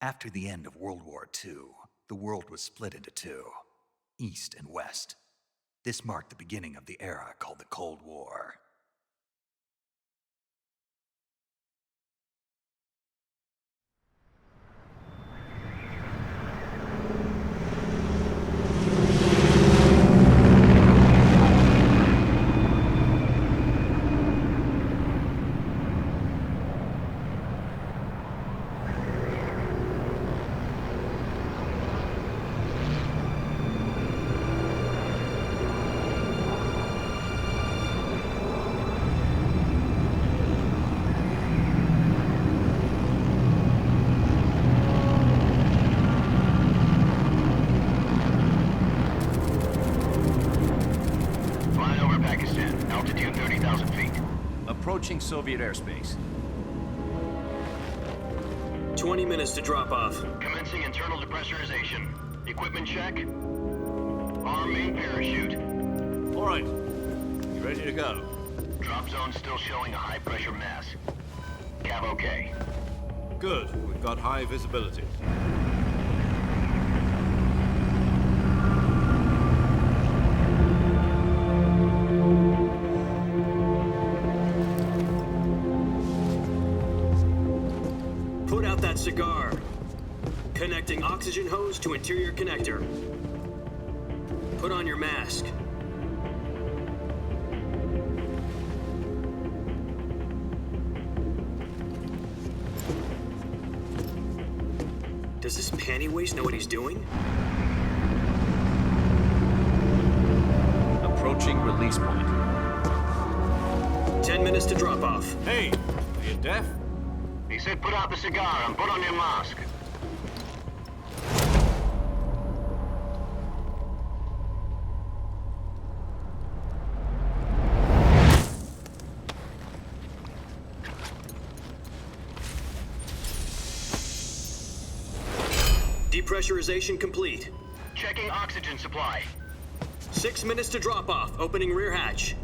After the end of World War II, the world was split into two, East and West. This marked the beginning of the era called the Cold War. Approaching Soviet airspace. 20 minutes to drop off. Commencing internal depressurization. Equipment check. Arm main parachute. All right. You ready to go? Drop zone still showing a high pressure mass. Cav okay. Good. We've got high visibility. Put out that cigar. Connecting oxygen hose to interior connector. Put on your mask. Does this panty waste know what he's doing? Approaching release point. 10 minutes to drop off. Hey, are you deaf? He said put out the cigar and put on your mask. Depressurization complete. Checking oxygen supply. 6 minutes to drop off. Opening rear hatch.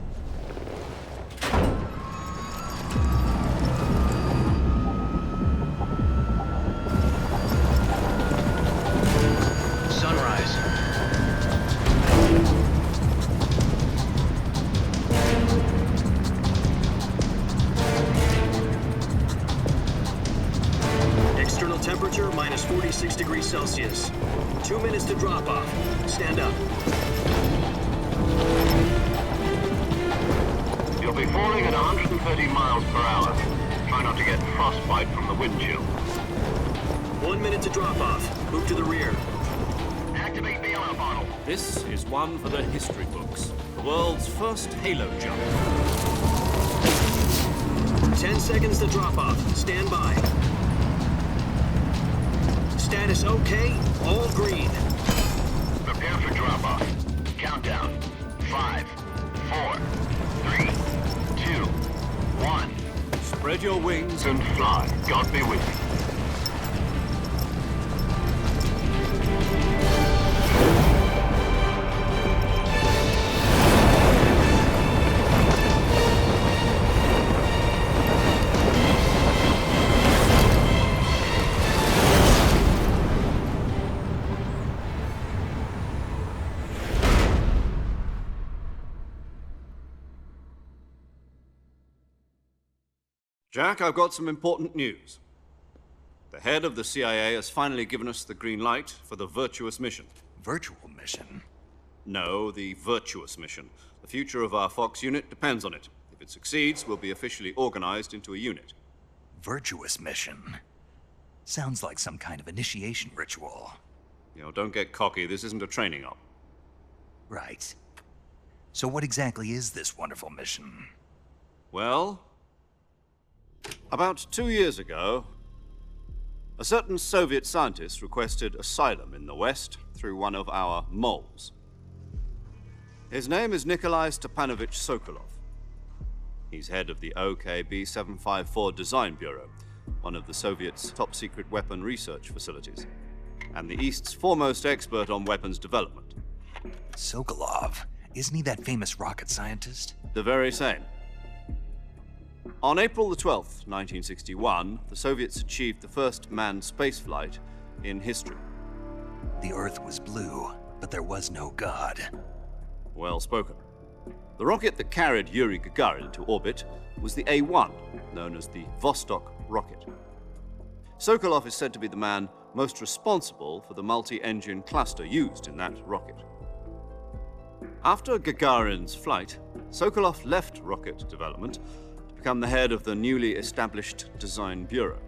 Sunrise. External temperature minus 46 degrees Celsius. 2 minutes to drop off. Stand up. You'll be falling at 130 miles per hour. Try not to get frostbite from the wind chill. 1 minute to drop off. Move to the rear. Activate the air bottle. This is one for the history books. The world's first halo jump. 10 seconds to drop off. Stand by. Status okay. All green. Prepare for drop-off. Countdown. 5, 4, 3, 2, 1. Spread your wings And fly. God be with you. Jack, I've got some important news. The head of the CIA has finally given us the green light for the Virtuous Mission. Virtual Mission? No, the Virtuous Mission. The future of our Fox unit depends on it. If it succeeds, we'll be officially organized into a unit. Virtuous Mission? Sounds like some kind of initiation ritual. You know, don't get cocky. This isn't a training op. Right. So what exactly is this wonderful mission? Well, about 2 years ago, a certain Soviet scientist requested asylum in the West through one of our moles. His name is Nikolai Stepanovich Sokolov. He's head of the OKB 754 Design Bureau, one of the Soviets' top-secret weapon research facilities, and the East's foremost expert on weapons development. Sokolov? Isn't he that famous rocket scientist? The very same. On April the 12th, 1961, the Soviets achieved the first manned spaceflight in history. The Earth was blue, but there was no God. Well spoken. The rocket that carried Yuri Gagarin into orbit was the A-1, known as the Vostok rocket. Sokolov is said to be the man most responsible for the multi-engine cluster used in that rocket. After Gagarin's flight, Sokolov left rocket development to become the head of the newly established Design Bureau.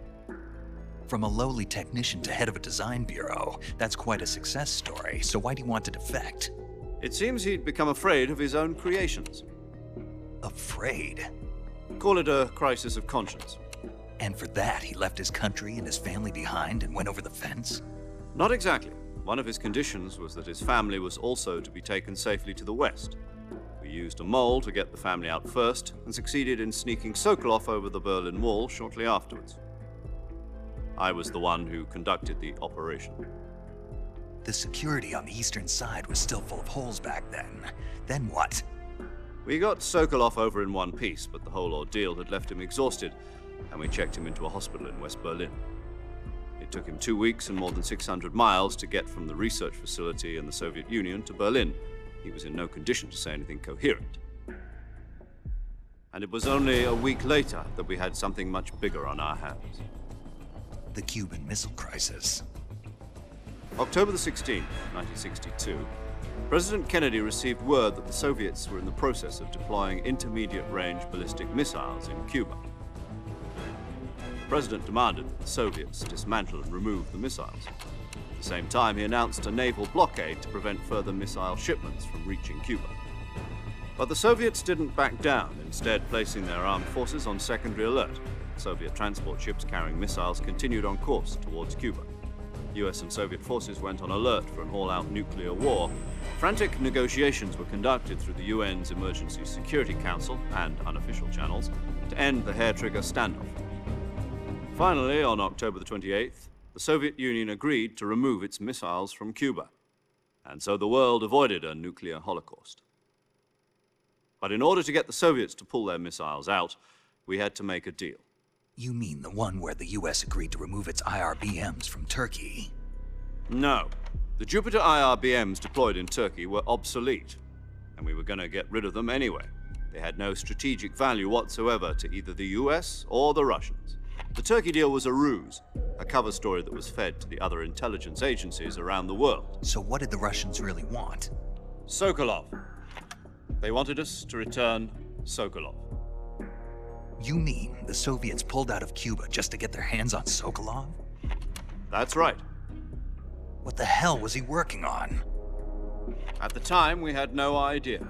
From a lowly technician to head of a design bureau, that's quite a success story, so why'd he want to defect? It seems he'd become afraid of his own creations. Afraid? Call it a crisis of conscience. And for that, he left his country and his family behind and went over the fence? Not exactly. One of his conditions was that his family was also to be taken safely to the west. We used a mole to get the family out first and succeeded in sneaking Sokolov over the Berlin Wall shortly afterwards. I was the one who conducted the operation. The security on the eastern side was still full of holes back then. Then what? We got Sokolov over in one piece, but the whole ordeal had left him exhausted, and we checked him into a hospital in West Berlin. It took him 2 weeks and more than 600 miles to get from the research facility in the Soviet Union to Berlin. He was in no condition to say anything coherent. And it was only a week later that we had something much bigger on our hands. The Cuban Missile Crisis. October the 16th, 1962, President Kennedy received word that the Soviets were in the process of deploying intermediate-range ballistic missiles in Cuba. The President demanded that the Soviets dismantle and remove the missiles. At the same time, he announced a naval blockade to prevent further missile shipments from reaching Cuba. But the Soviets didn't back down, instead placing their armed forces on secondary alert. Soviet transport ships carrying missiles continued on course towards Cuba. US and Soviet forces went on alert for an all-out nuclear war. Frantic negotiations were conducted through the UN's Emergency Security Council and unofficial channels to end the hair-trigger standoff. Finally, on October the 28th, the Soviet Union agreed to remove its missiles from Cuba, and so the world avoided a nuclear holocaust. But in order to get the Soviets to pull their missiles out, we had to make a deal. You mean the one where the US agreed to remove its IRBMs from Turkey? No. The Jupiter IRBMs deployed in Turkey were obsolete, and we were going to get rid of them anyway. They had no strategic value whatsoever to either the US or the Russians. The Turkey deal was a ruse, a cover story that was fed to the other intelligence agencies around the world. So what did the Russians really want? Sokolov. They wanted us to return Sokolov. You mean the Soviets pulled out of Cuba just to get their hands on Sokolov? That's right. What the hell was he working on? At the time, we had no idea.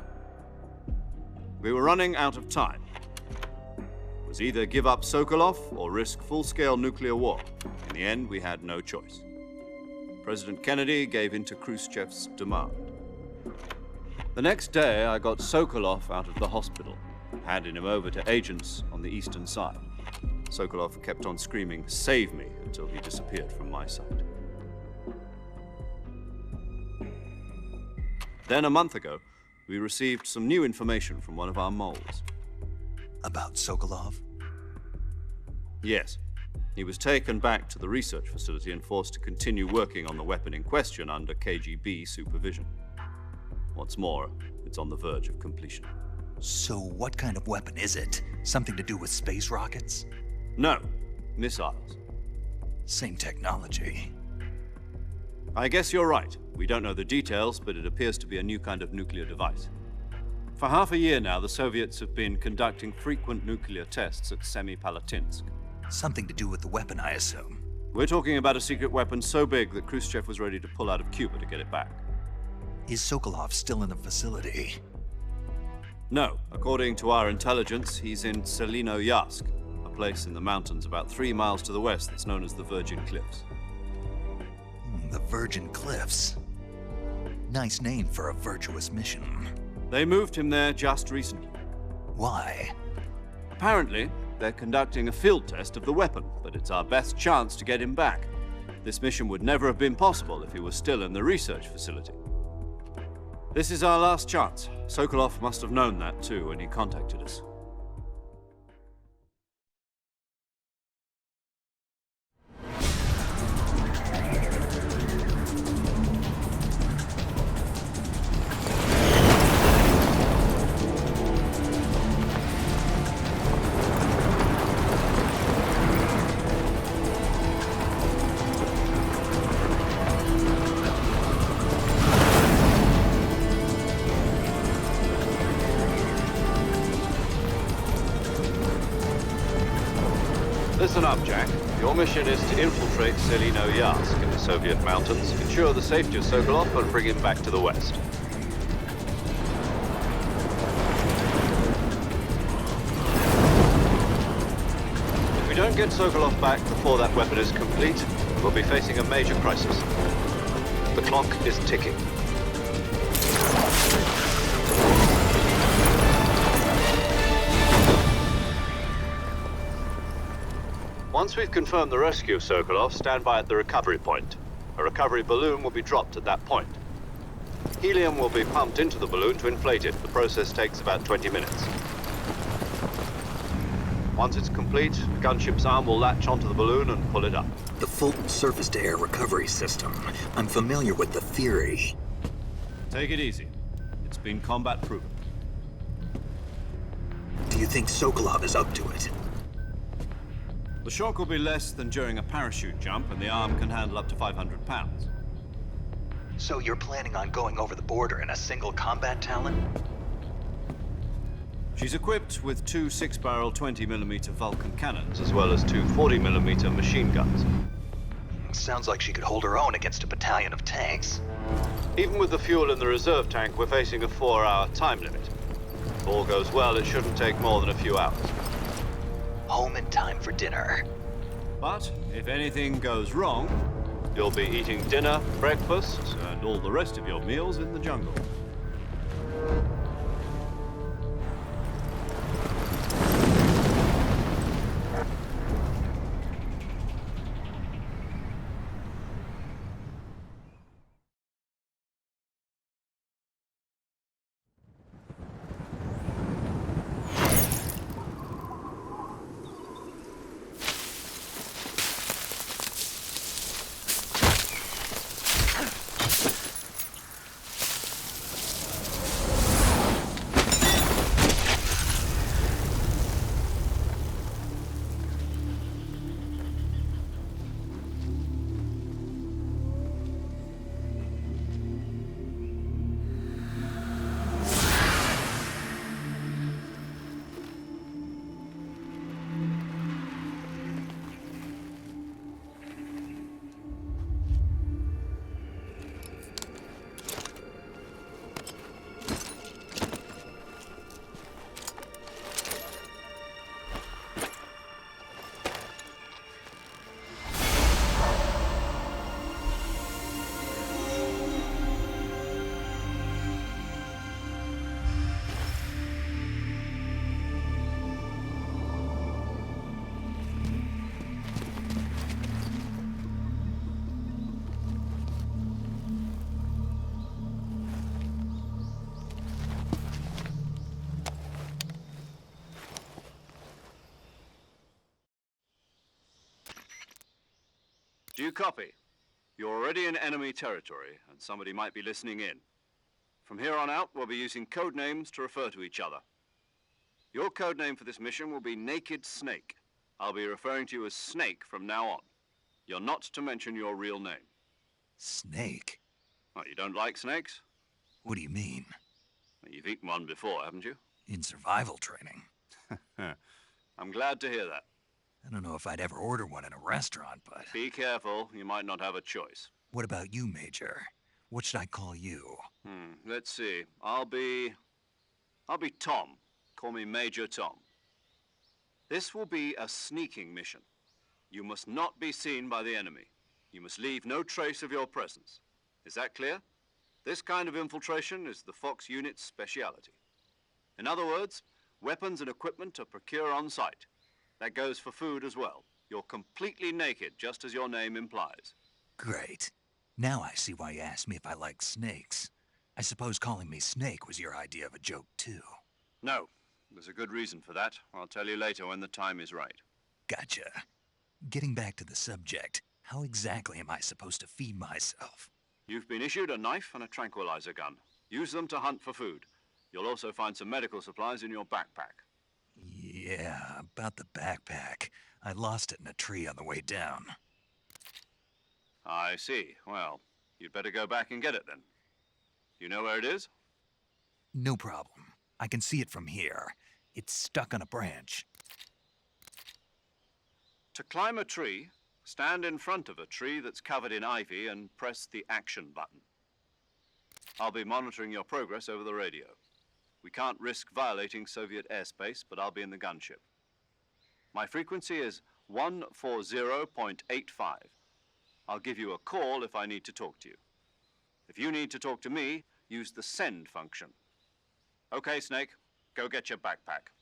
We were running out of time. It was either give up Sokolov or risk full-scale nuclear war. In the end, we had no choice. President Kennedy gave in to Khrushchev's demand. The next day, I got Sokolov out of the hospital, handing him over to agents on the eastern side. Sokolov kept on screaming, "Save me," until he disappeared from my sight. Then, a month ago, we received some new information from one of our moles. About Sokolov? Yes. He was taken back to the research facility and forced to continue working on the weapon in question under KGB supervision. What's more, it's on the verge of completion. So what kind of weapon is it? Something to do with space rockets? No, missiles. Same technology. I guess you're right. We don't know the details, but it appears to be a new kind of nuclear device. For half a year now, the Soviets have been conducting frequent nuclear tests at Semipalatinsk. Something to do with the weapon, I assume. We're talking about a secret weapon so big that Khrushchev was ready to pull out of Cuba to get it back. Is Sokolov still in the facility? No. According to our intelligence, he's in Selinoyarsk, a place in the mountains about 3 miles to the west that's known as the Virgin Cliffs. The Virgin Cliffs. Nice name for a virtuous mission. They moved him there just recently. Why? Apparently, they're conducting a field test of the weapon, but it's our best chance to get him back. This mission would never have been possible if he was still in the research facility. This is our last chance. Sokolov must have known that too when he contacted us. Listen up, Jack. Your mission is to infiltrate Selino-Yarsk in the Soviet mountains, ensure the safety of Sokolov, and bring him back to the West. If we don't get Sokolov back before that weapon is complete, we'll be facing a major crisis. The clock is ticking. Once we've confirmed the rescue of Sokolov, stand by at the recovery point. A recovery balloon will be dropped at that point. Helium will be pumped into the balloon to inflate it. The process takes about 20 minutes. Once it's complete, the gunship's arm will latch onto the balloon and pull it up. The Fulton surface-to-air recovery system. I'm familiar with the theory. Take it easy. It's been combat-proven. Do you think Sokolov is up to it? The shock will be less than during a parachute jump, and the arm can handle up to 500 pounds. So you're planning on going over the border in a single combat Talon? She's equipped with two 6-barrel 20mm Vulcan cannons, as well as two 40mm machine guns. Sounds like she could hold her own against a battalion of tanks. Even with the fuel in the reserve tank, we're facing a 4-hour time limit. If all goes well, it shouldn't take more than a few hours. Home in time for dinner. But if anything goes wrong, you'll be eating dinner, breakfast, and all the rest of your meals in the jungle. Do you copy? You're already in enemy territory, and somebody might be listening in. From here on out, we'll be using code names to refer to each other. Your code name for this mission will be Naked Snake. I'll be referring to you as Snake from now on. You're not to mention your real name. Snake? Oh, you don't like snakes? What do you mean? Well, you've eaten one before, haven't you? In survival training. I'm glad to hear that. I don't know if I'd ever order one in a restaurant, but... Be careful, you might not have a choice. What about you, Major? What should I call you? Let's see. I'll be Tom. Call me Major Tom. This will be a sneaking mission. You must not be seen by the enemy. You must leave no trace of your presence. Is that clear? This kind of infiltration is the Fox unit's speciality. In other words, weapons and equipment are procured on site. That goes for food as well. You're completely naked, just as your name implies. Great. Now I see why you asked me if I like snakes. I suppose calling me Snake was your idea of a joke, too. No, there's a good reason for that. I'll tell you later when the time is right. Gotcha. Getting back to the subject, how exactly am I supposed to feed myself? You've been issued a knife and a tranquilizer gun. Use them to hunt for food. You'll also find some medical supplies in your backpack. Yeah, about the backpack. I lost it in a tree on the way down. I see. Well, you'd better go back and get it then. You know where it is? No problem. I can see it from here. It's stuck on a branch. To climb a tree, stand in front of a tree that's covered in ivy and press the action button. I'll be monitoring your progress over the radio. We can't risk violating Soviet airspace, but I'll be in the gunship. My frequency is 140.85. I'll give you a call if I need to talk to you. If you need to talk to me, use the send function. Okay, Snake, go get your backpack.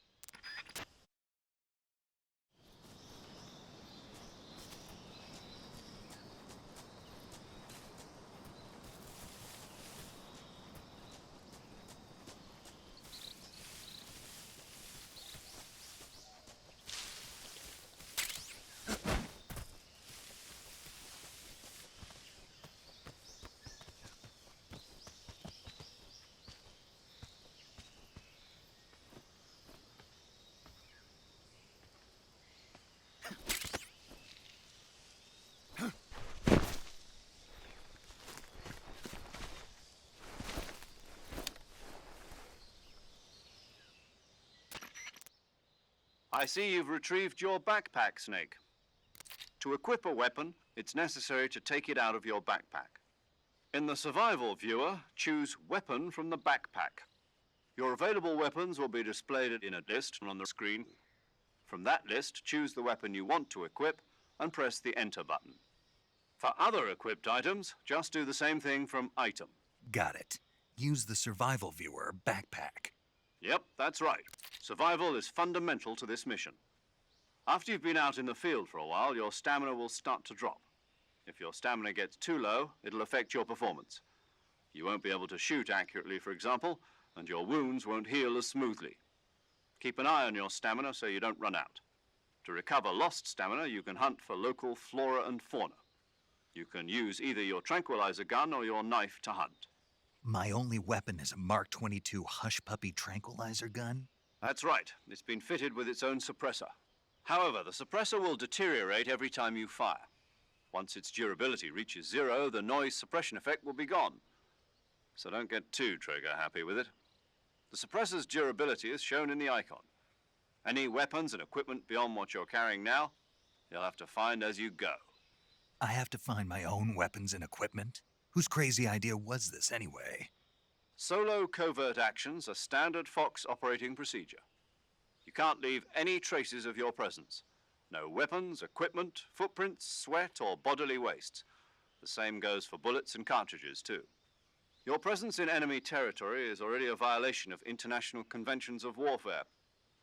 I see you've retrieved your backpack, Snake. To equip a weapon, it's necessary to take it out of your backpack. In the survival viewer, choose Weapon from the backpack. Your available weapons will be displayed in a list on the screen. From that list, choose the weapon you want to equip and press the Enter button. For other equipped items, just do the same thing from Item. Got it. Use the survival viewer backpack. Yep, that's right. Survival is fundamental to this mission. After you've been out in the field for a while, your stamina will start to drop. If your stamina gets too low, it'll affect your performance. You won't be able to shoot accurately, for example, and your wounds won't heal as smoothly. Keep an eye on your stamina so you don't run out. To recover lost stamina, you can hunt for local flora and fauna. You can use either your tranquilizer gun or your knife to hunt. My only weapon is a Mark 22 Hush Puppy tranquilizer gun? That's right. It's been fitted with its own suppressor. However, the suppressor will deteriorate every time you fire. Once its durability reaches 0, the noise suppression effect will be gone. So don't get too trigger-happy with it. The suppressor's durability is shown in the icon. Any weapons and equipment beyond what you're carrying now, you'll have to find as you go. I have to find my own weapons and equipment? Whose crazy idea was this, anyway? Solo covert actions are standard Fox operating procedure. You can't leave any traces of your presence. No weapons, equipment, footprints, sweat, or bodily waste. The same goes for bullets and cartridges, too. Your presence in enemy territory is already a violation of international conventions of warfare.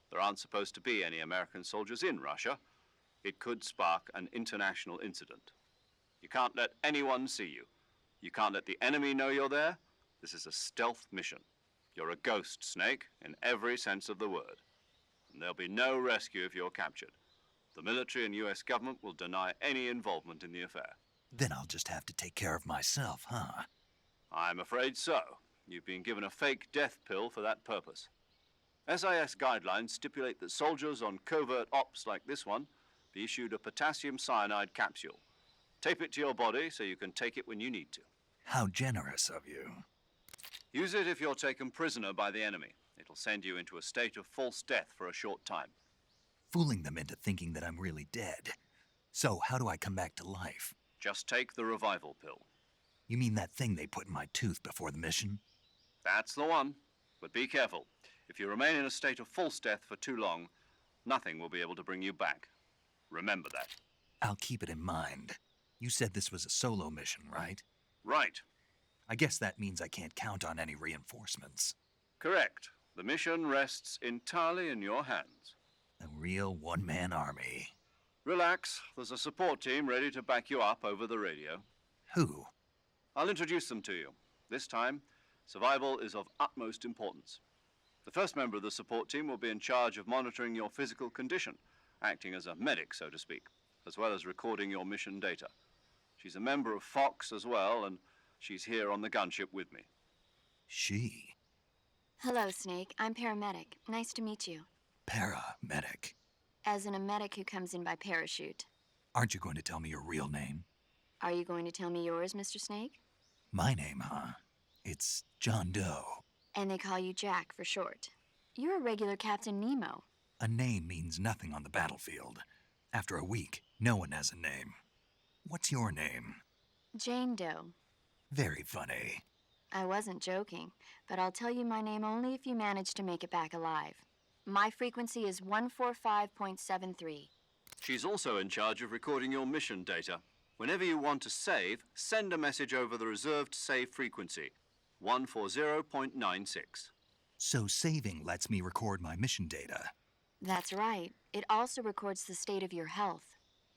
There aren't supposed to be any American soldiers in Russia. It could spark an international incident. You can't let anyone see you. You can't let the enemy know you're there. This is a stealth mission. You're a ghost, Snake, in every sense of the word. And there'll be no rescue if you're captured. The military and US government will deny any involvement in the affair. Then I'll just have to take care of myself, huh? I'm afraid so. You've been given a fake death pill for that purpose. SIS guidelines stipulate that soldiers on covert ops like this one be issued a potassium cyanide capsule. Tape it to your body so you can take it when you need to. How generous of you. Use it if you're taken prisoner by the enemy. It'll send you into a state of false death for a short time. Fooling them into thinking that I'm really dead. So how do I come back to life? Just take the revival pill. You mean that thing they put in my tooth before the mission? That's the one. But be careful. If you remain in a state of false death for too long, nothing will be able to bring you back. Remember that. I'll keep it in mind. You said this was a solo mission, right? Right. I guess that means I can't count on any reinforcements. Correct. The mission rests entirely in your hands. A real one-man army. Relax. There's a support team ready to back you up over the radio. Who? I'll introduce them to you. This time, survival is of utmost importance. The first member of the support team will be in charge of monitoring your physical condition, acting as a medic, so to speak, as well as recording your mission data. She's a member of Fox as well, and she's here on the gunship with me. She? Hello, Snake. I'm paramedic. Nice to meet you. Paramedic. As in a medic who comes in by parachute. Aren't you going to tell me your real name? Are you going to tell me yours, Mr. Snake? My name, huh? It's John Doe. And they call you Jack for short. You're a regular Captain Nemo. A name means nothing on the battlefield. After a week, No one has a name. What's your name? Jane Doe. Very funny. I wasn't joking, but I'll tell you my name only if you manage to make it back alive. My frequency is 145.73. She's also in charge of recording your mission data. Whenever you want to save, send a message over the reserved save frequency, 140.96. So saving lets me record my mission data. That's right. It also records the state of your health.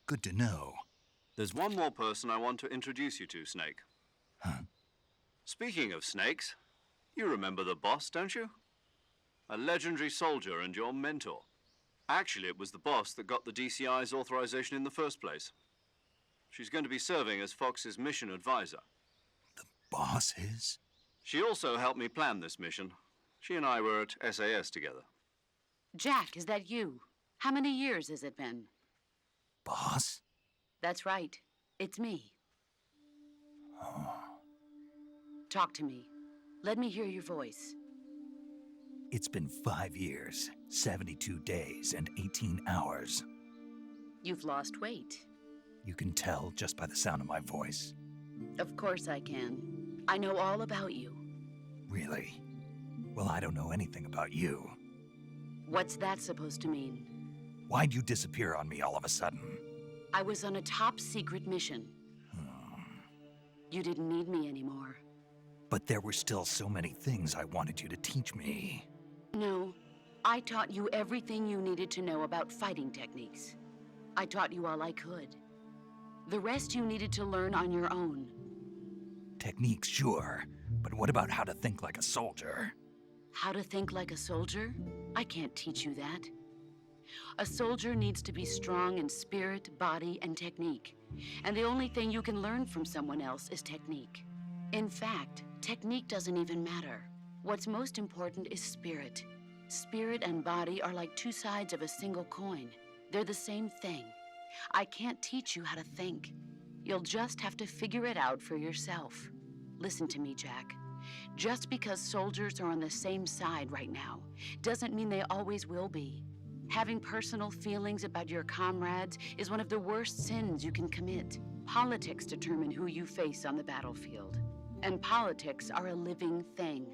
Good to know. There's one more person I want to introduce you to, Snake. Huh? Speaking of snakes, you remember the boss, don't you? A legendary soldier and your mentor. Actually, it was the boss that got the DCI's authorization in the first place. She's going to be serving as Fox's mission advisor. The boss is? She also helped me plan this mission. She and I were at SAS together. Jack, is that you? How many years has it been? Boss? That's right. It's me. Oh. Talk to me. Let me hear your voice. It's been 5 years, 72 days, and 18 hours. You've lost weight. You can tell just by the sound of my voice. Of course I can. I know all about you. Really? Well, I don't know anything about you. What's that supposed to mean? Why'd you disappear on me all of a sudden? I was on a top-secret mission. You didn't need me anymore. But there were still so many things I wanted you to teach me. No, I taught you everything you needed to know about fighting techniques. I taught you all I could. The rest you needed to learn on your own. Techniques, sure. But what about how to think like a soldier? How to think like a soldier? I can't teach you that. A soldier needs to be strong in spirit, body, and technique. And the only thing you can learn from someone else is technique. In fact, technique doesn't even matter. What's most important is spirit. Spirit and body are like two sides of a single coin. They're the same thing. I can't teach you how to think. You'll just have to figure it out for yourself. Listen to me, Jack. Just because soldiers are on the same side right now doesn't mean they always will be. Having personal feelings about your comrades is one of the worst sins you can commit. Politics determine who you face on the battlefield. And politics are a living thing.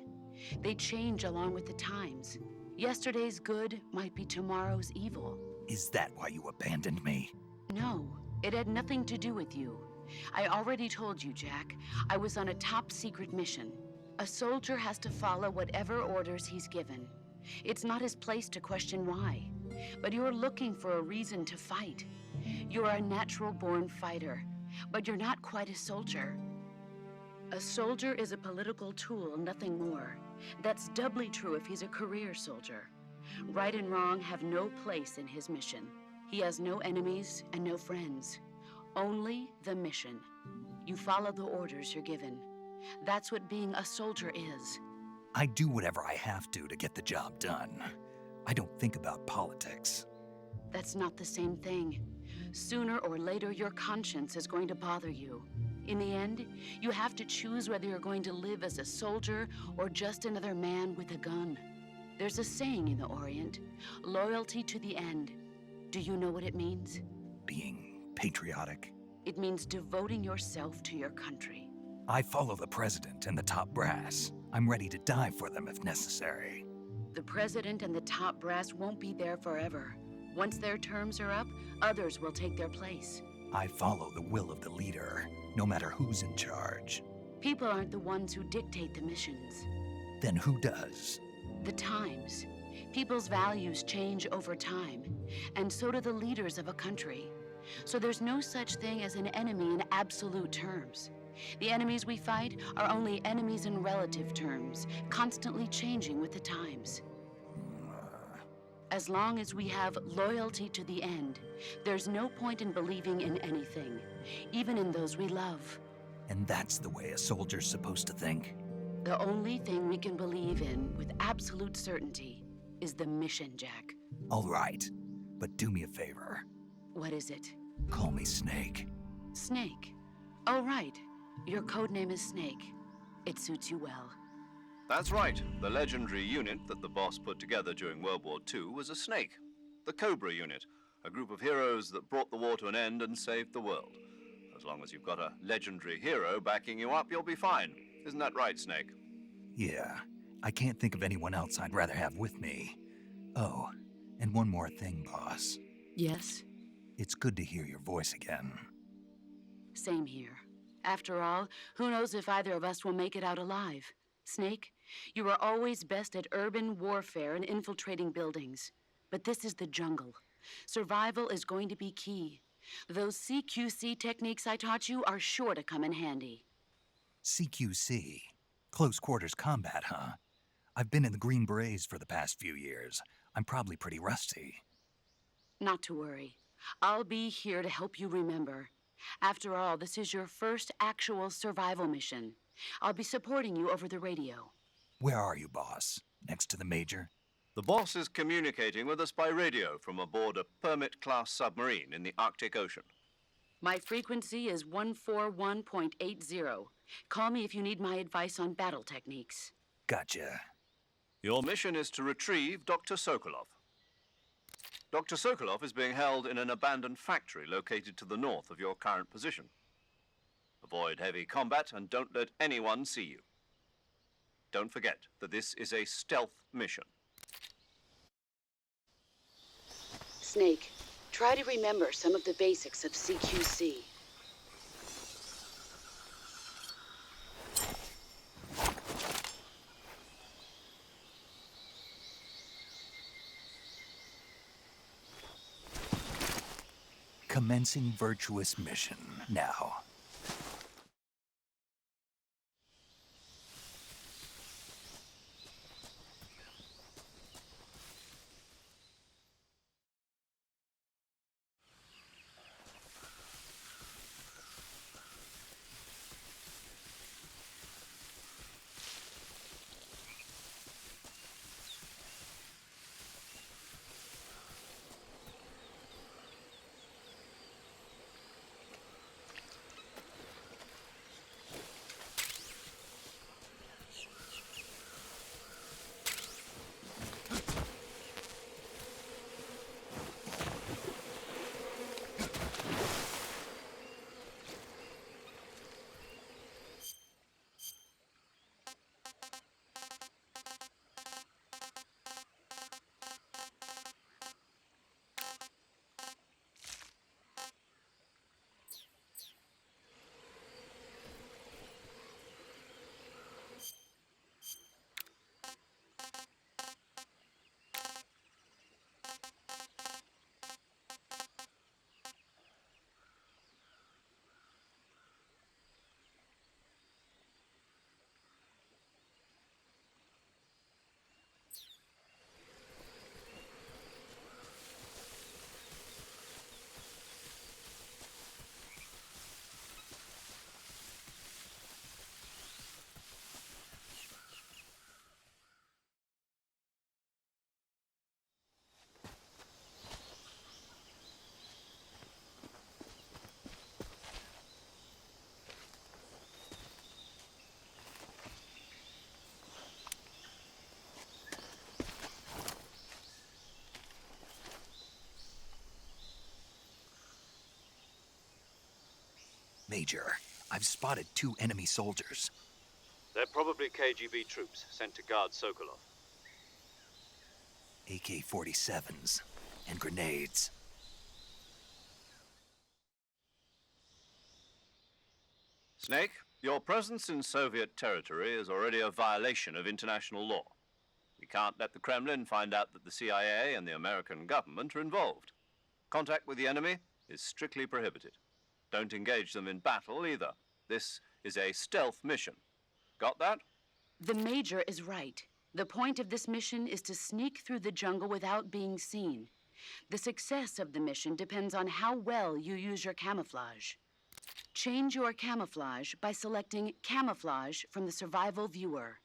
They change along with the times. Yesterday's good might be tomorrow's evil. Is that why you abandoned me? No, it had nothing to do with you. I already told you, Jack. I was on a top-secret mission. A soldier has to follow whatever orders he's given. It's not his place to question why. But you're looking for a reason to fight. You're a natural-born fighter, but you're not quite a soldier. A soldier is a political tool, nothing more. That's doubly true if he's a career soldier. Right and wrong have no place in his mission. He has no enemies and no friends. Only the mission. You follow the orders you're given. That's what being a soldier is. I do whatever I have to get the job done. I don't think about politics. That's not the same thing. Sooner or later, your conscience is going to bother you. In the end, you have to choose whether you're going to live as a soldier or just another man with a gun. There's a saying in the Orient, loyalty to the end. Do you know what it means? Being patriotic. It means devoting yourself to your country. I follow the president and the top brass. I'm ready to die for them if necessary. The president and the top brass won't be there forever. Once their terms are up, others will take their place. I follow the will of the leader, no matter who's in charge. People aren't the ones who dictate the missions. Then who does? The times. People's values change over time, and so do the leaders of a country. So there's no such thing as an enemy in absolute terms. The enemies we fight are only enemies in relative terms, constantly changing with the times. As long as we have loyalty to the end, there's no point in believing in anything, even in those we love. And that's the way a soldier's supposed to think? The only thing we can believe in with absolute certainty is the mission, Jack. All right, but do me a favor. What is it? Call me Snake. Snake. Oh, right. Your codename is Snake. It suits you well. That's right. The legendary unit that the boss put together during World War II was a snake. The Cobra unit. A group of heroes that brought the war to an end and saved the world. As long as you've got a legendary hero backing you up, you'll be fine. Isn't that right, Snake? Yeah, I can't think of anyone else I'd rather have with me. Oh, and one more thing, boss. Yes? It's good to hear your voice again. Same here. After all, who knows if either of us will make it out alive? Snake, you are always best at urban warfare and infiltrating buildings. But this is the jungle. Survival is going to be key. Those CQC techniques I taught you are sure to come in handy. CQC? Close quarters combat, huh? I've been in the Green Berets for the past few years. I'm probably pretty rusty. Not to worry. I'll be here to help you remember. After all, this is your first actual survival mission. I'll be supporting you over the radio. Where are you, boss? Next to the Major? The boss is communicating with us by radio from aboard a Permit-class submarine in the Arctic Ocean. My frequency is 141.80. Call me if you need my advice on battle techniques. Gotcha. Your mission is to retrieve Dr. Sokolov. Dr. Sokolov is being held in an abandoned factory located to the north of your current position. Avoid heavy combat and don't let anyone see you. Don't forget that this is a stealth mission. Snake, try to remember some of the basics of CQC. Commencing Virtuous Mission now. Major, I've spotted 2 enemy soldiers. They're probably KGB troops sent to guard Sokolov. AK-47s and grenades. Snake, your presence in Soviet territory is already a violation of international law. We can't let the Kremlin find out that the CIA and the American government are involved. Contact with the enemy is strictly prohibited. Don't engage them in battle either. This is a stealth mission. Got that? The Major is right. The point of this mission is to sneak through the jungle without being seen. The success of the mission depends on how well you use your camouflage. Change your camouflage by selecting Camouflage from the Survival Viewer.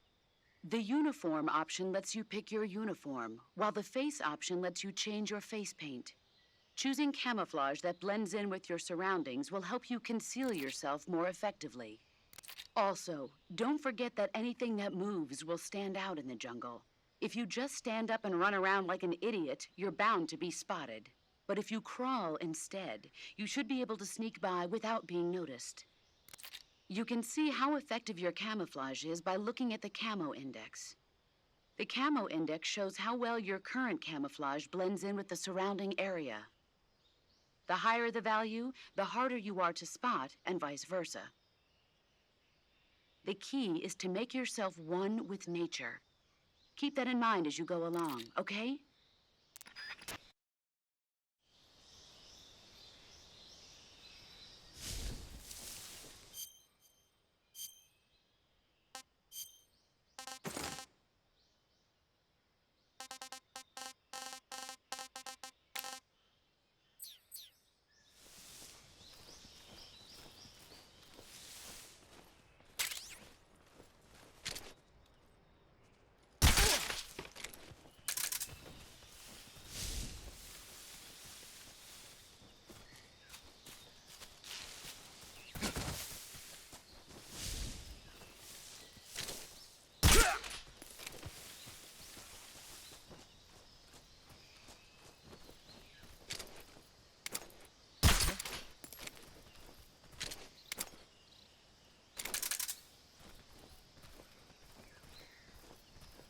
The Uniform option lets you pick your uniform, while the Face option lets you change your face paint. Choosing camouflage that blends in with your surroundings will help you conceal yourself more effectively. Also, don't forget that anything that moves will stand out in the jungle. If you just stand up and run around like an idiot, you're bound to be spotted. But if you crawl instead, you should be able to sneak by without being noticed. You can see how effective your camouflage is by looking at the camo index. The camo index shows how well your current camouflage blends in with the surrounding area. The higher the value, the harder you are to spot, and vice versa. The key is to make yourself one with nature. Keep that in mind as you go along, okay?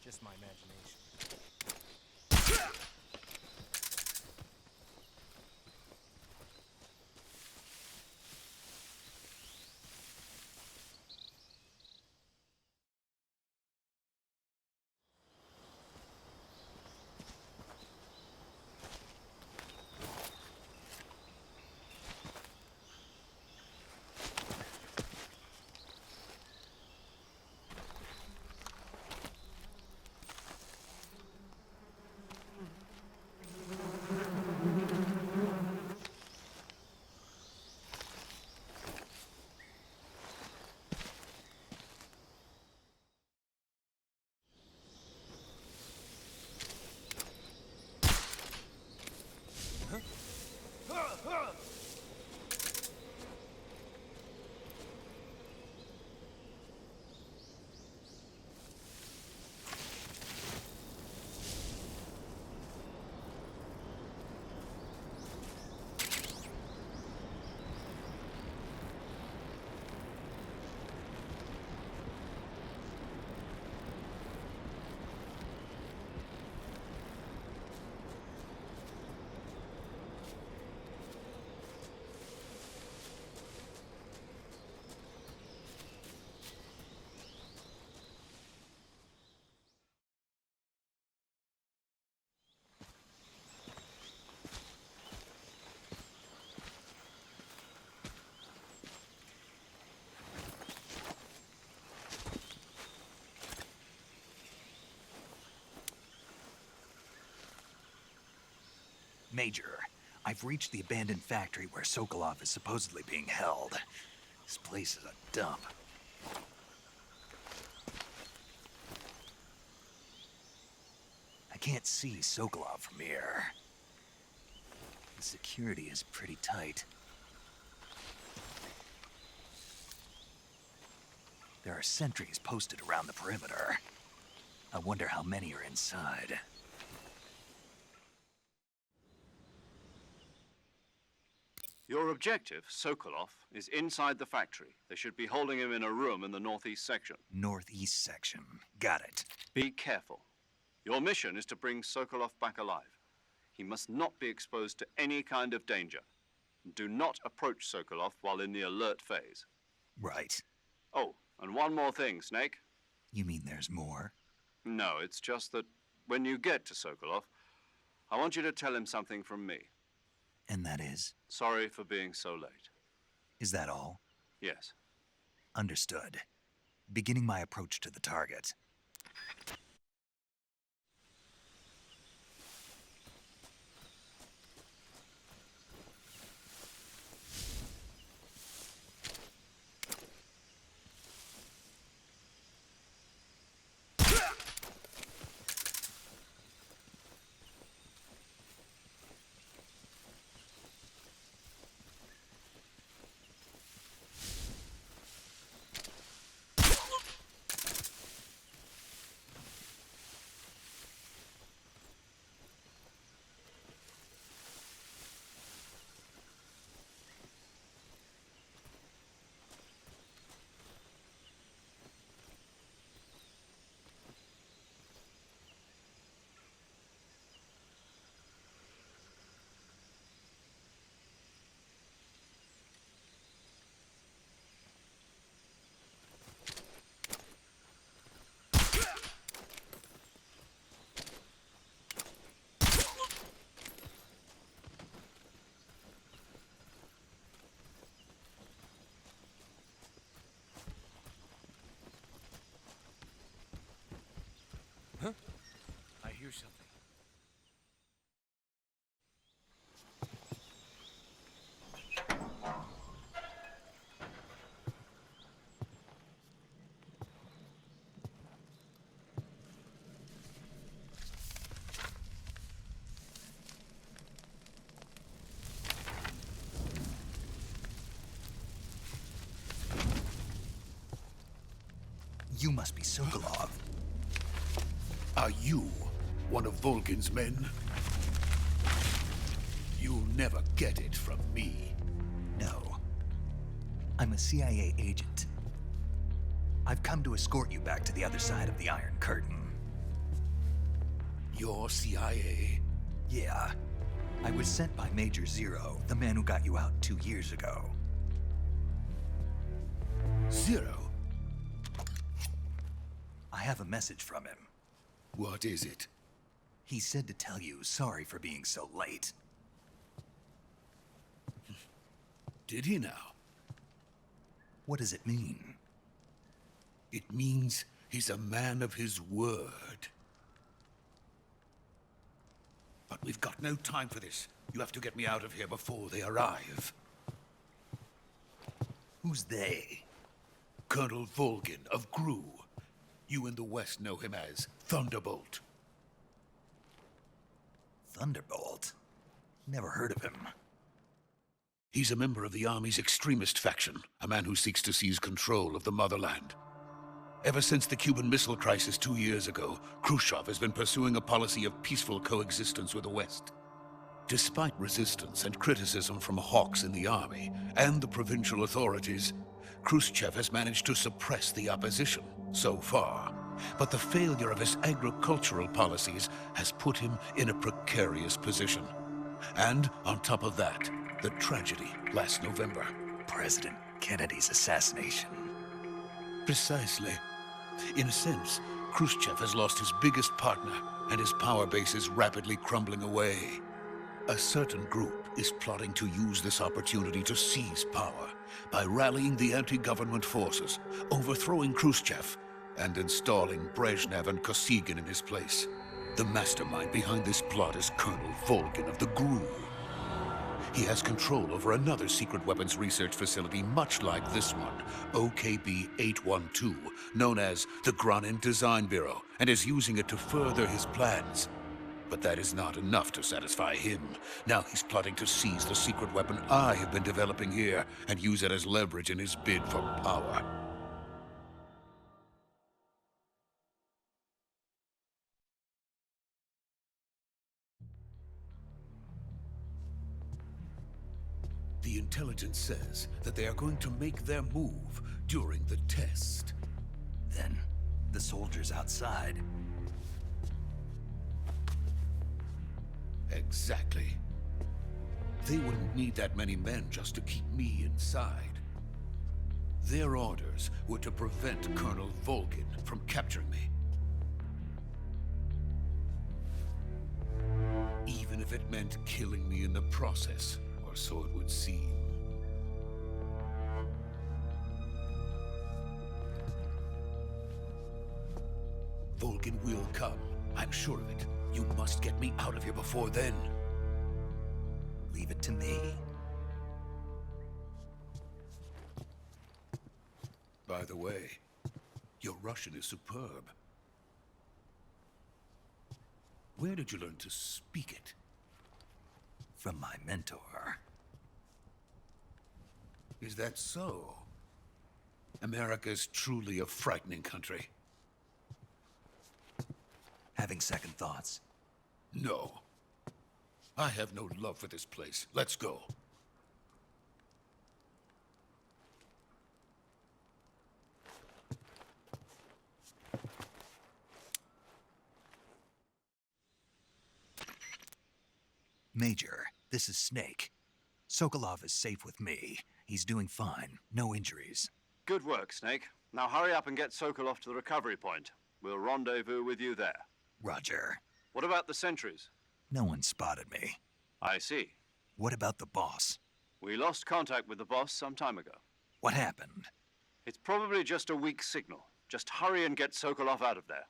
Just my imagination. Major, I've reached the abandoned factory where Sokolov is supposedly being held. This place is a dump. I can't see Sokolov from here. The security is pretty tight. There are sentries posted around the perimeter. I wonder how many are inside. Your objective, Sokolov, is inside the factory. They should be holding him in a room in the northeast section. Northeast section. Got it. Be careful. Your mission is to bring Sokolov back alive. He must not be exposed to any kind of danger. Do not approach Sokolov while in the alert phase. Right. Oh, and one more thing, Snake. You mean there's more? No, it's just that when you get to Sokolov, I want you to tell him something from me. And that is? Sorry for being so late. Is that all? Yes. Understood. Beginning my approach to the target. You must be Sokolov. Are you one of Volgin's men? You'll never get it from me. No. I'm a CIA agent. I've come to escort you back to the other side of the Iron Curtain. You're CIA? Yeah. I was sent by Major Zero, the man who got you out 2 years ago. Zero? I have a message from him. What is it? He said to tell you sorry for being so late. Did he now? What does it mean? It means he's a man of his word. But we've got no time for this. You have to get me out of here before they arrive. Who's they? Colonel Volgin of GRU. You in the West know him as Thunderbolt. Thunderbolt? Never heard of him. He's a member of the Army's extremist faction, a man who seeks to seize control of the motherland. Ever since the Cuban Missile Crisis 2 years ago, Khrushchev has been pursuing a policy of peaceful coexistence with the West. Despite resistance and criticism from hawks in the army and the provincial authorities, Khrushchev has managed to suppress the opposition so far. But the failure of his agricultural policies has put him in a precarious position. And on top of that, the tragedy last November. President Kennedy's assassination. Precisely. In a sense, Khrushchev has lost his biggest partner, and his power base is rapidly crumbling away. A certain group is plotting to use this opportunity to seize power by rallying the anti-government forces, overthrowing Khrushchev, and installing Brezhnev and Kosygin in his place. The mastermind behind this plot is Colonel Volgin of the GRU. He has control over another secret weapons research facility much like this one, OKB-812, known as the Granin Design Bureau, and is using it to further his plans. But that is not enough to satisfy him. Now he's plotting to seize the secret weapon I have been developing here and use it as leverage in his bid for power. The intelligence says that they are going to make their move during the test. Then, the soldiers outside. Exactly. They wouldn't need that many men just to keep me inside. Their orders were to prevent Colonel Volgin from capturing me. Even if it meant killing me in the process, or so it would seem. Volgin will come. I'm sure of it. You must get me out of here before then. Leave it to me. By the way, your Russian is superb. Where did you learn to speak it? From my mentor. Is that so? America's truly a frightening country. Having second thoughts. No. I have no love for this place. Let's go. Major, this is Snake. Sokolov is safe with me. He's doing fine. No injuries. Good work, Snake. Now hurry up and get Sokolov to the recovery point. We'll rendezvous with you there. Roger. What about the sentries? No one spotted me. I see. What about the boss? We lost contact with the boss some time ago. What happened? It's probably just a weak signal. Just hurry and get Sokolov out of there.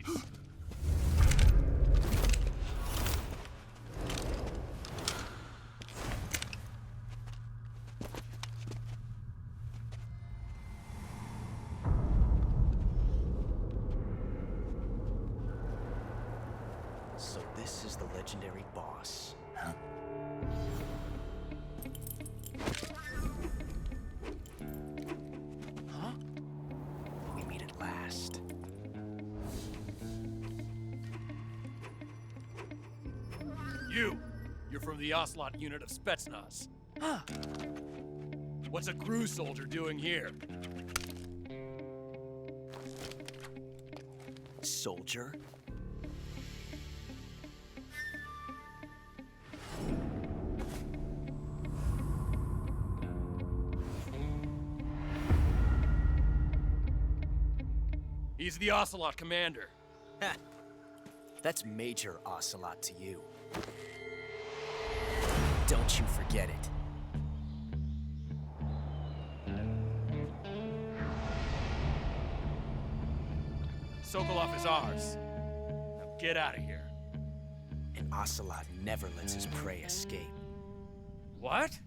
Freeze! So this is the legendary boss. Huh? Huh? We meet at last. You're from the Ocelot unit of Spetsnaz. Huh. What's a crew soldier doing here? Soldier? He's the Ocelot commander. Ha! That's Major Ocelot to you. Don't you forget it. Sokolov is ours. Now get out of here. And Ocelot never lets his prey escape. What?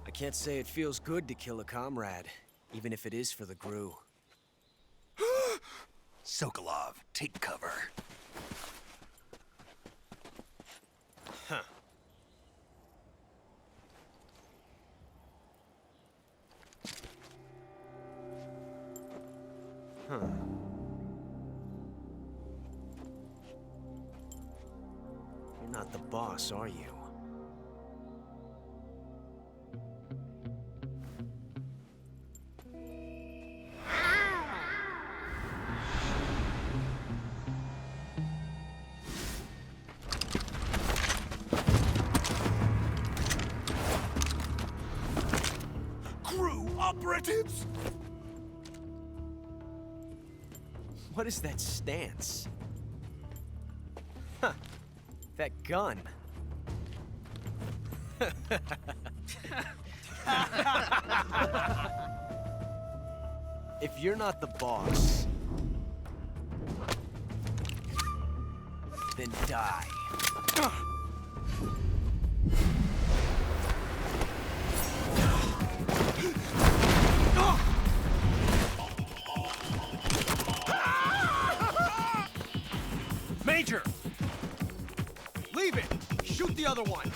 I can't say it feels good to kill a comrade, even if it is for the GRU. Sokolov, take cover. Huh. Huh. You're not the boss, are you? GRU operatives! What is that stance? Huh. That gun. If you're not the boss, then die. Major! Leave it! Shoot the other one!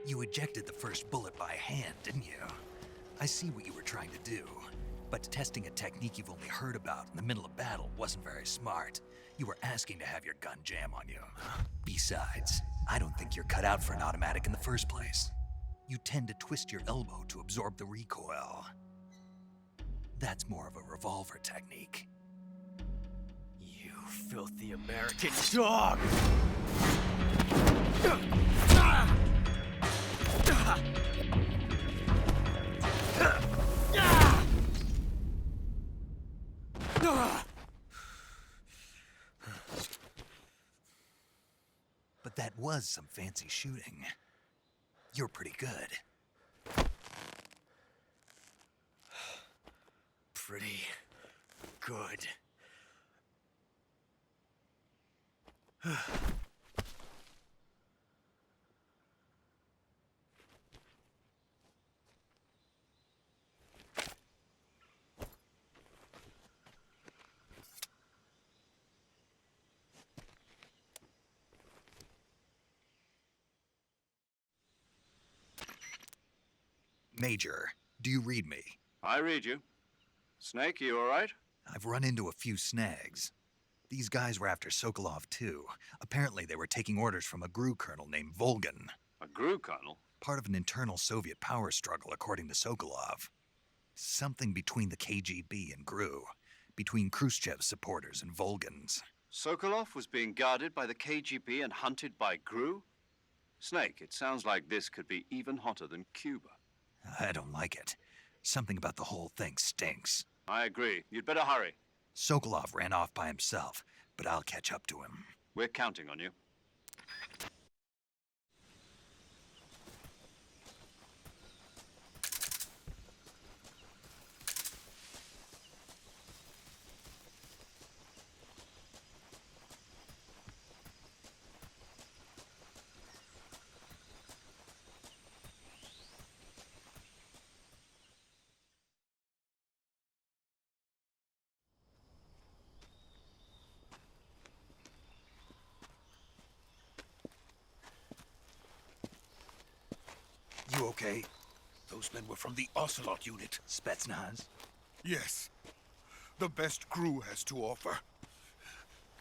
You ejected the first bullet by hand, didn't you? I see what you were trying to do, but testing a technique you've only heard about in the middle of battle wasn't very smart. You were asking to have your gun jam on you. Besides, I don't think you're cut out for an automatic in the first place. You tend to twist your elbow to absorb the recoil. That's more of a revolver technique. You filthy American dog! But that was some fancy shooting. You're pretty good. Pretty good. Major, do you read me? I read you. Snake, you all right? I've run into a few snags. These guys were after Sokolov too. Apparently they were taking orders from a GRU colonel named Volgan. A GRU colonel? Part of an internal Soviet power struggle, according to Sokolov. Something between the KGB and GRU. Between Khrushchev's supporters and Volgan's. Sokolov was being guarded by the KGB and hunted by GRU? Snake, it sounds like this could be even hotter than Cuba. I don't like it. Something about the whole thing stinks. I agree. You'd better hurry. Sokolov ran off by himself, but I'll catch up to him. We're counting on you. You okay? Those men were from the Ocelot unit. Spetsnaz? Yes. The best GRU has to offer.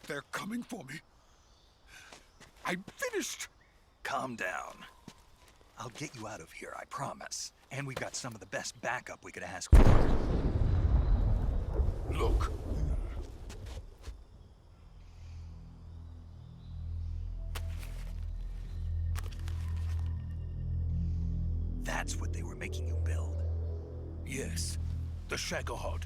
They're coming for me. I'm finished. Calm down. I'll get you out of here, I promise. And we've got some of the best backup we could ask for. Look. That's what they were making you build? Yes. The Shagohod.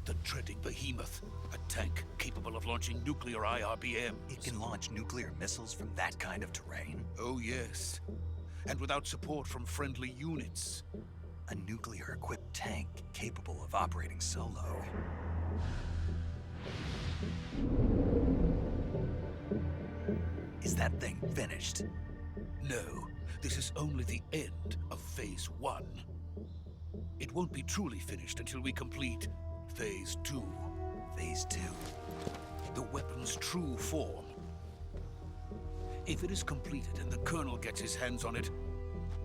The treading behemoth. A tank capable of launching nuclear IRBMs. It can launch nuclear missiles from that kind of terrain? Oh, yes. And without support from friendly units. A nuclear-equipped tank capable of operating solo. Is that thing finished? No. This is only the end of Phase 1. It won't be truly finished until we complete Phase 2. Phase 2? The weapon's true form. If it is completed and the Colonel gets his hands on it,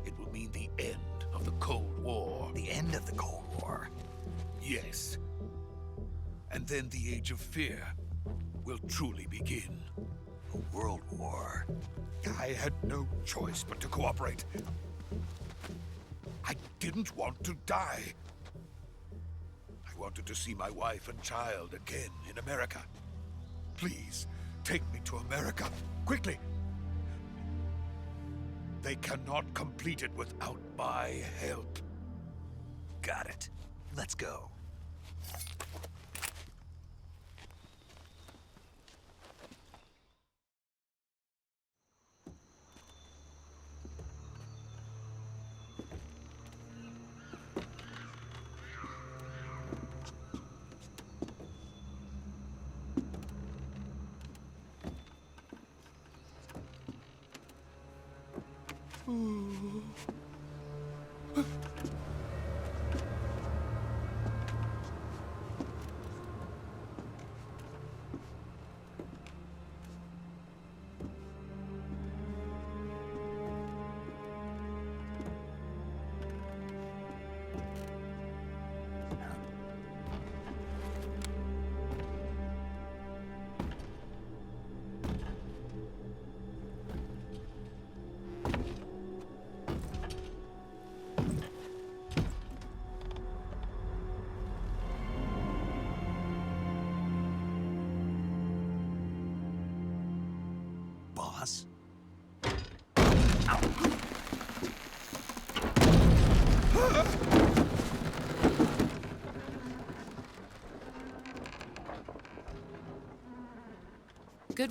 it will mean the end of the Cold War. The end of the Cold War? Yes. And then the Age of Fear will truly begin. A world war? I had no choice but to cooperate. I didn't want to die. I wanted to see my wife and child again in America. Please, take me to America, quickly. They cannot complete it without my help. Got it. Let's go.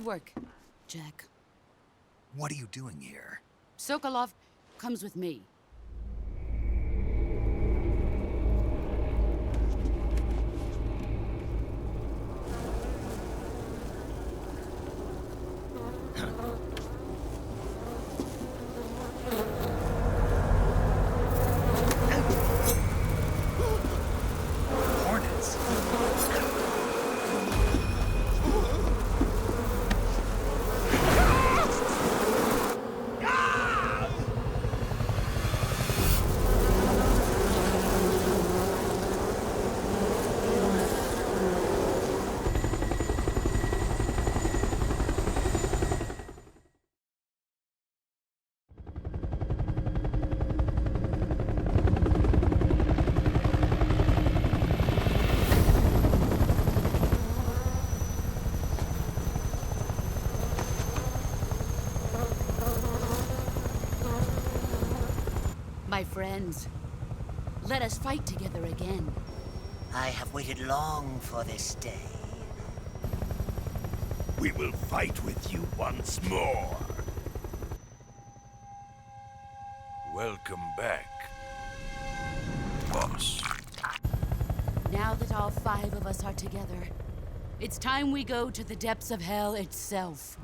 Good work, Jack. What are you doing here? Sokolov comes with me. Hornets. My friends, let us fight together again. I have waited long for this day. We will fight with you once more. Welcome back, boss. Now that all 5 of us are together, it's time we go to the depths of hell itself.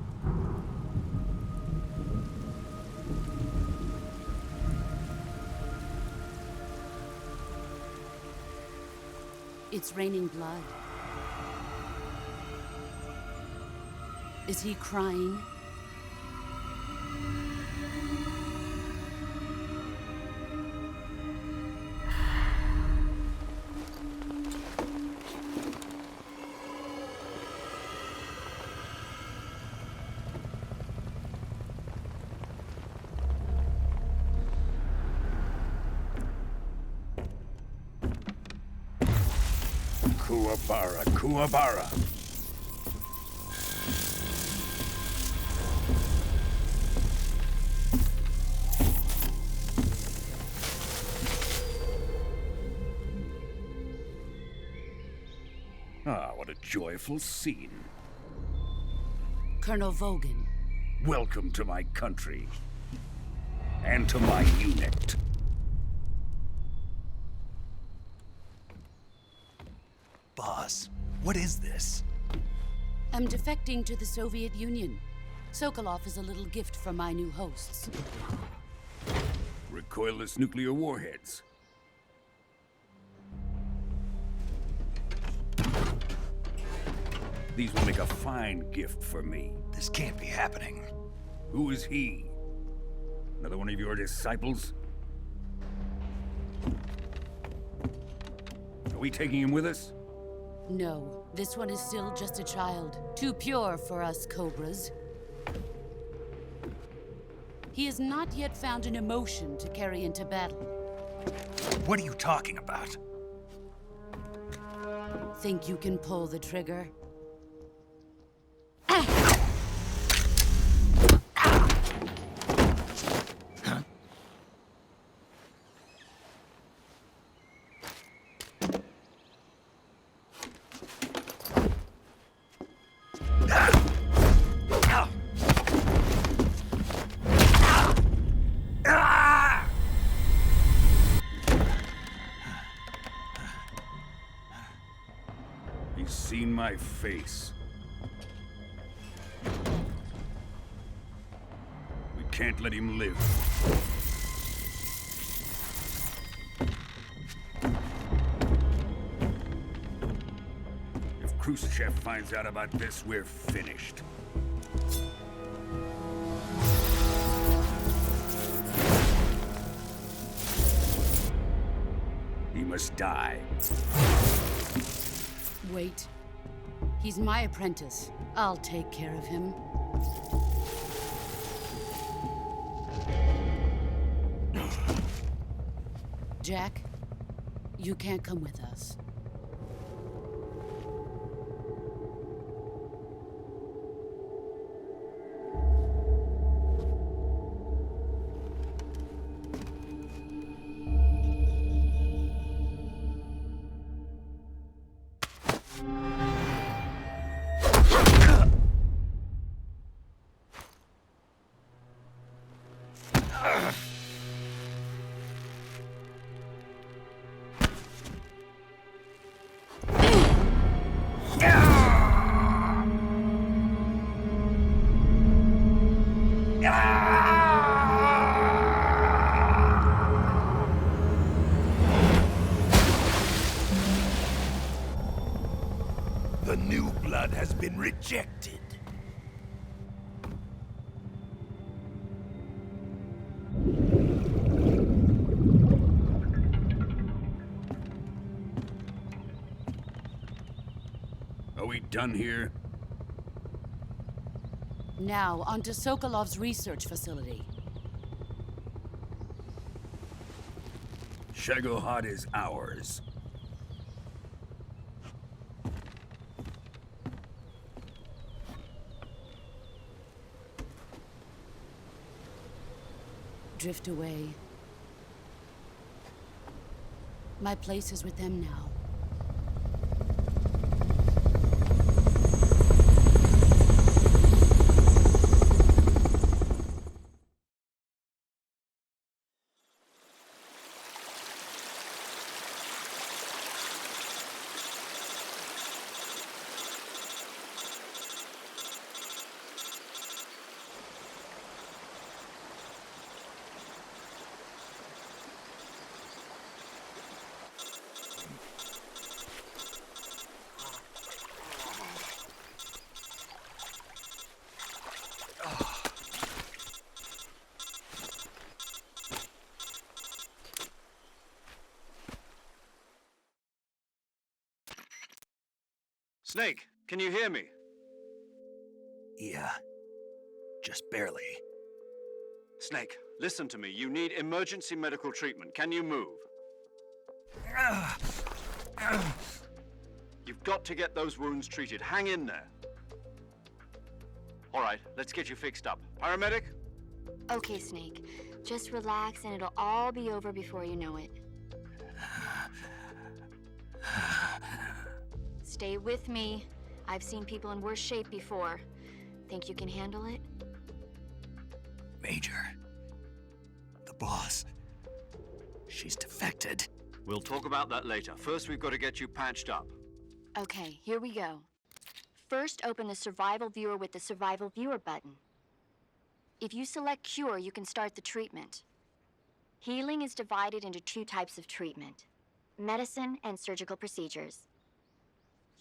It's raining blood. Is he crying? Kuwabara, Kuwabara. Ah, what a joyful scene. Colonel Vogan. Welcome to my country. And to my unit. Boss, what is this? I'm defecting to the Soviet Union. Sokolov is a little gift from my new hosts. Recoilless nuclear warheads. These will make a fine gift for me. This can't be happening. Who is he? Another one of your disciples? Are we taking him with us? No, this one is still just a child. Too pure for us Cobras. He has not yet found an emotion to carry into battle. What are you talking about? Think you can pull the trigger? He's seen my face. We can't let him live. If Khrushchev finds out about this, we're finished. He must die. Wait. He's my apprentice. I'll take care of him. Jack, you can't come with us. blood has been rejected. Are we done here? Now, onto Sokolov's research facility. Shagohod is ours. Drift away. My place is with them now. Snake, can you hear me? Yeah. Just barely. Snake, listen to me. You need emergency medical treatment. Can you move? You've got to get those wounds treated. Hang in there. All right, let's get you fixed up. Paramedic? Okay, Snake. Just relax and it'll all be over before you know it. Stay with me. I've seen people in worse shape before. Think you can handle it? Major. The boss. She's defected. We'll talk about that later. First, we've got to get you patched up. Okay, here we go. First, open the Survival Viewer with the Survival Viewer button. If you select Cure, you can start the treatment. Healing is divided into 2 types of treatment: medicine and surgical procedures.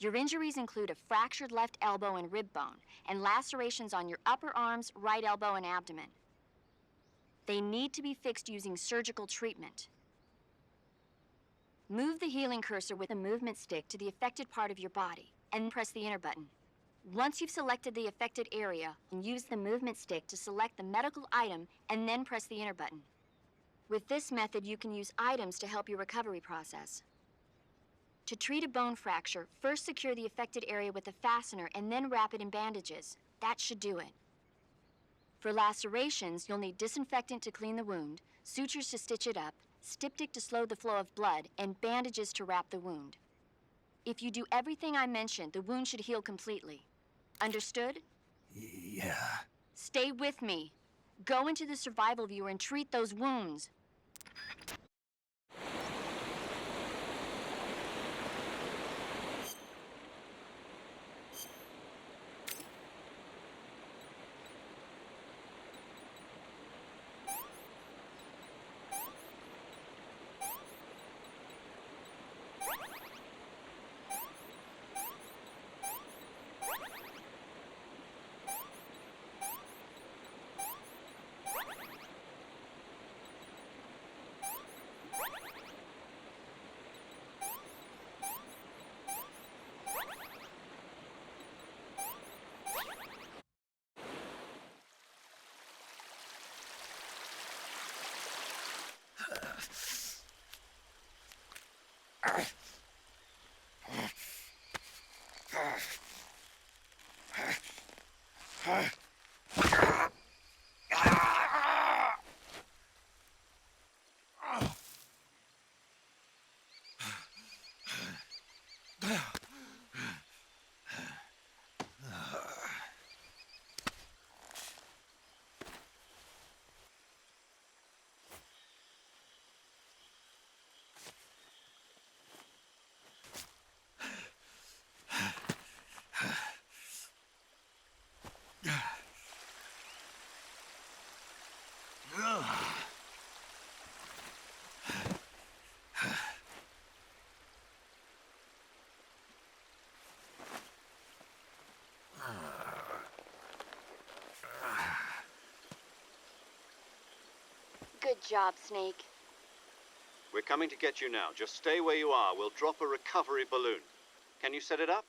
Your injuries include a fractured left elbow and rib bone, and lacerations on your upper arms, right elbow, and abdomen. They need to be fixed using surgical treatment. Move the healing cursor with a movement stick to the affected part of your body, and press the enter button. Once you've selected the affected area, use the movement stick to select the medical item, and then press the enter button. With this method, you can use items to help your recovery process. To treat a bone fracture, first secure the affected area with a fastener and then wrap it in bandages. That should do it. For lacerations, you'll need disinfectant to clean the wound, sutures to stitch it up, styptic to slow the flow of blood, and bandages to wrap the wound. If you do everything I mentioned, the wound should heal completely. Understood? Yeah. Stay with me. Go into the Survival Viewer and treat those wounds. Good job, Snake. We're coming to get you now. Just stay where you are. We'll drop a recovery balloon. Can you set it up?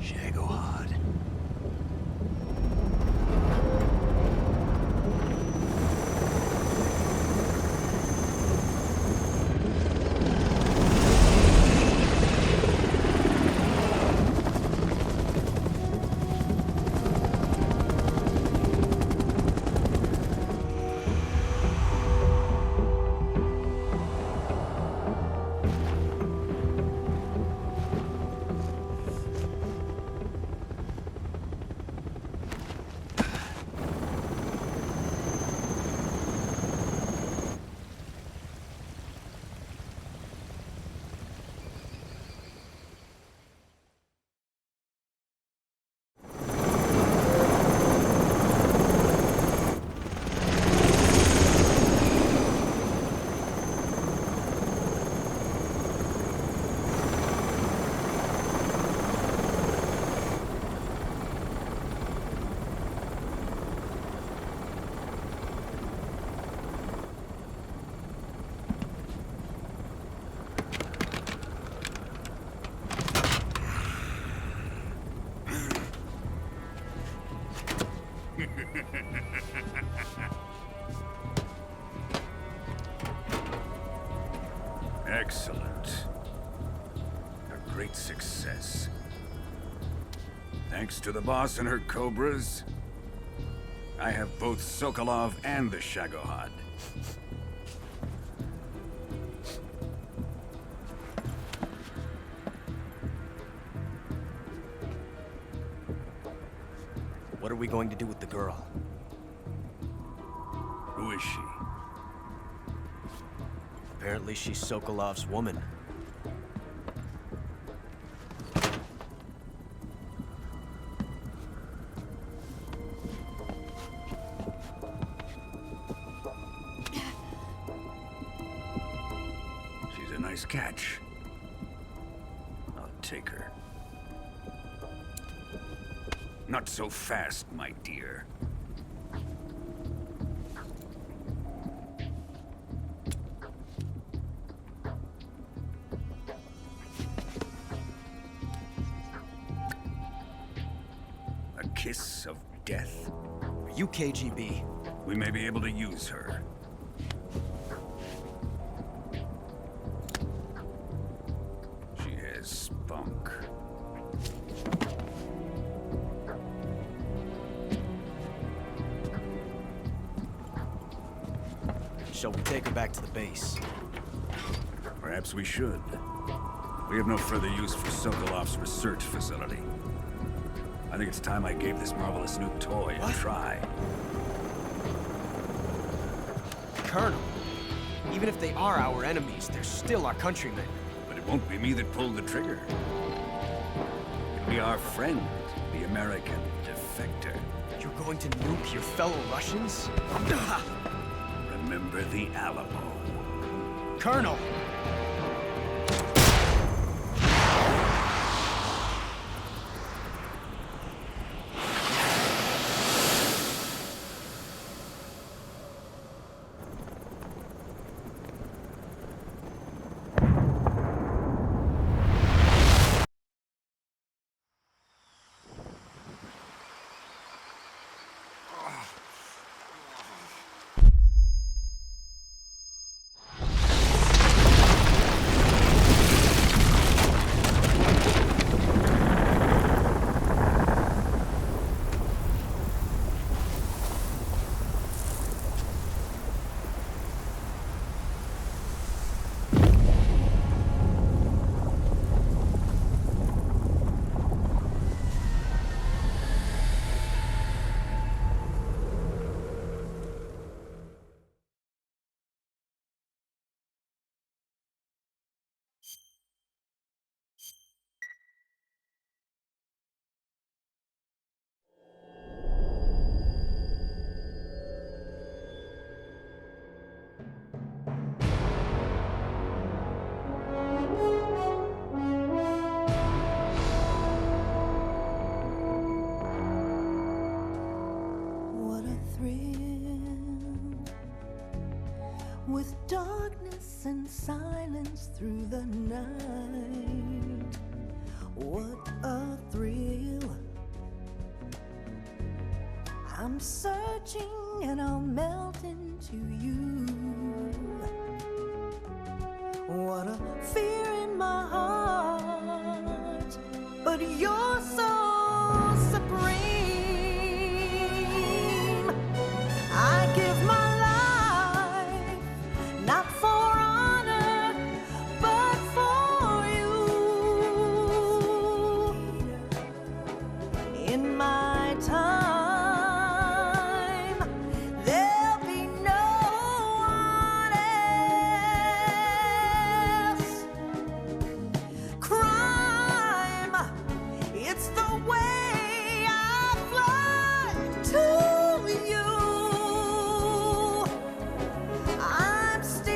Shagohod. Excellent. A great success. Thanks to the boss and her cobras, I have both Sokolov and the Shagohod. What are we going to do with the girl? Who is she? Apparently she's Sokolov's woman. She's a nice catch. I'll take her. Not so fast, my dear. A kiss of death? Are you KGB? We may be able to use her. She has spunk. Shall we take her back to the base? Perhaps we should. We have no further use for Sokolov's research facility. I think it's time I gave this marvelous new toy a try. Colonel, even if they are our enemies, they're still our countrymen. But it won't be me that pulled the trigger. It'll be our friend, the American defector. You're going to nuke your fellow Russians? Remember the Alamo. Colonel! with darkness and silence through the night. What a thrill. I'm searching and I'll melt into you. What a fear in my heart, but you're so supreme. I give my life, not for honor, but for you. In my time, there'll be no one else. Crime, it's the way I fly to you. I'm still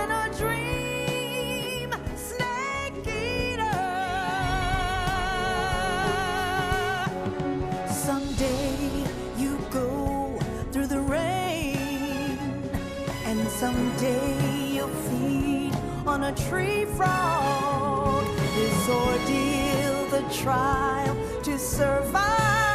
in a dream, snake eater. Someday you go through the rain, and someday you'll feed on a tree frog. This ordeal, the trial to survive.